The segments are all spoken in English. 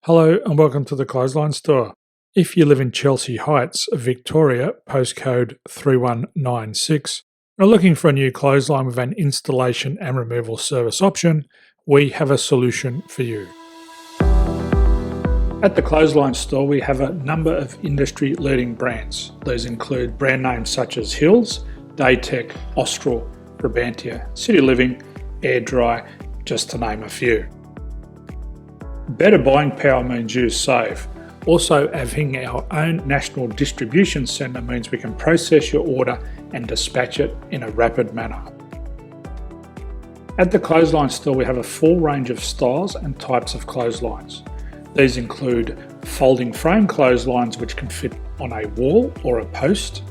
Hello and welcome to the Clothesline Store. If you live in Chelsea Heights, Victoria, postcode 3196, and are looking for a new clothesline with an installation and removal service option, we have a solution for you. At the Clothesline Store, we have a number of industry-leading brands. These include brand names such as Hills, Daytech, Austral, Brabantia, City Living, Air Dry, just to name a few. Better buying power means you save. Also, having our own national distribution centre means we can process your order and dispatch it in a rapid manner. At the Clothesline Store, we have a full range of styles and types of clotheslines. These include folding frame clotheslines which can fit on a wall or a post,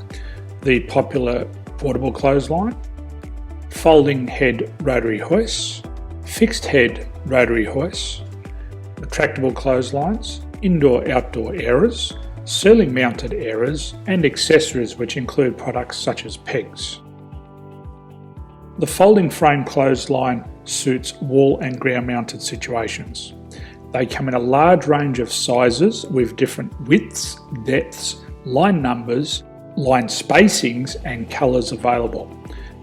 the popular portable clothesline, folding head rotary hoists, fixed head rotary hoists, retractable clotheslines, indoor-outdoor airers, ceiling-mounted airers, and accessories which include products such as pegs. The folding frame clothesline suits wall and ground-mounted situations. They come in a large range of sizes with different widths, depths, line numbers, line spacings, and colours available.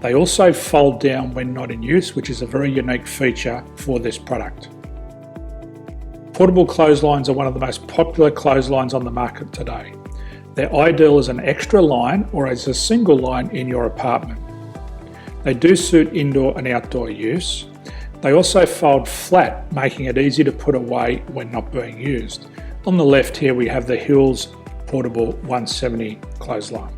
They also fold down when not in use, which is a very unique feature for this product. Portable clotheslines are one of the most popular clotheslines on the market today. They're ideal as an extra line or as a single line in your apartment. They do suit indoor and outdoor use. They also fold flat, making it easy to put away when not being used. On the left here we have the Hills Portable 170 clothesline.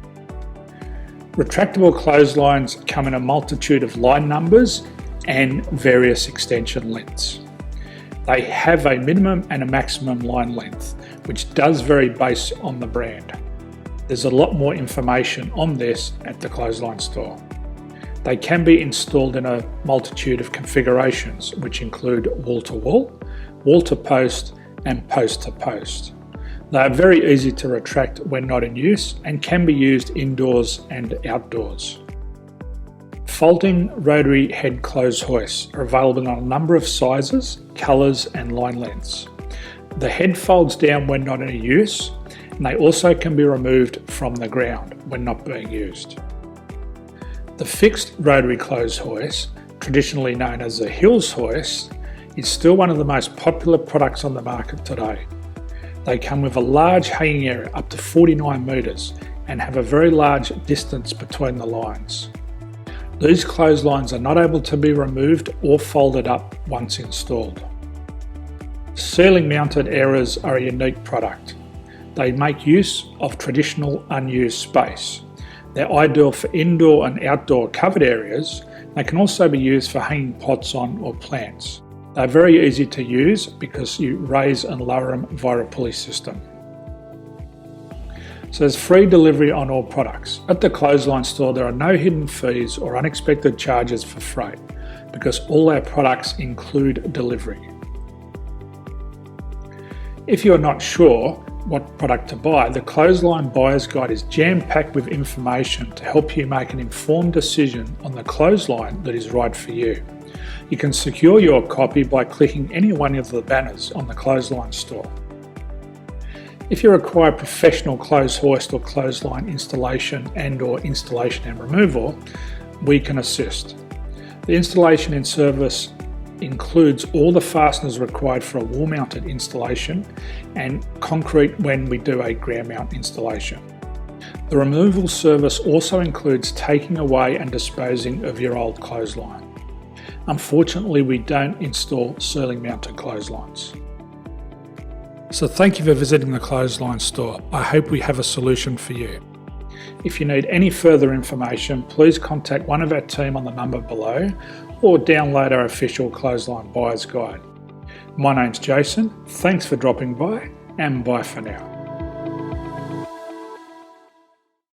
Retractable clotheslines come in a multitude of line numbers and various extension lengths. They have a minimum and a maximum line length, which does vary based on the brand. There's a lot more information on this at the Clothesline Store. They can be installed in a multitude of configurations, which include wall-to-wall, wall-to-post, and post-to-post. They are very easy to retract when not in use and can be used indoors and outdoors. Folding rotary head clothes hoists are available in a number of sizes, colours and line lengths. The head folds down when not in use, and they also can be removed from the ground when not being used. The fixed rotary clothes hoist, traditionally known as the Hills hoist, is still one of the most popular products on the market today. They come with a large hanging area up to 49 metres and have a very large distance between the lines. These clotheslines are not able to be removed or folded up once installed. Ceiling mounted airers are a unique product. They make use of traditional unused space. They're ideal for indoor and outdoor covered areas. They can also be used for hanging pots on or plants. They're very easy to use because you raise and lower them via a pulley system. So there's free delivery on all products. At the Clothesline Store, there are no hidden fees or unexpected charges for freight because all our products include delivery. If you are not sure what product to buy, the Clothesline Buyer's Guide is jam-packed with information to help you make an informed decision on the clothesline that is right for you. You can secure your copy by clicking any one of the banners on the Clothesline Store. If you require professional clothes hoist or clothesline installation and/or installation and removal, we can assist. The installation and service includes all the fasteners required for a wall-mounted installation and concrete when we do a ground mount installation. The removal service also includes taking away and disposing of your old clothesline. Unfortunately, we don't install ceiling-mounted clotheslines. So thank you for visiting the Clothesline Store. I hope we have a solution for you. If you need any further information, please contact one of our team on the number below or download our official Clothesline Buyer's Guide. My name's Jason, thanks for dropping by and bye for now.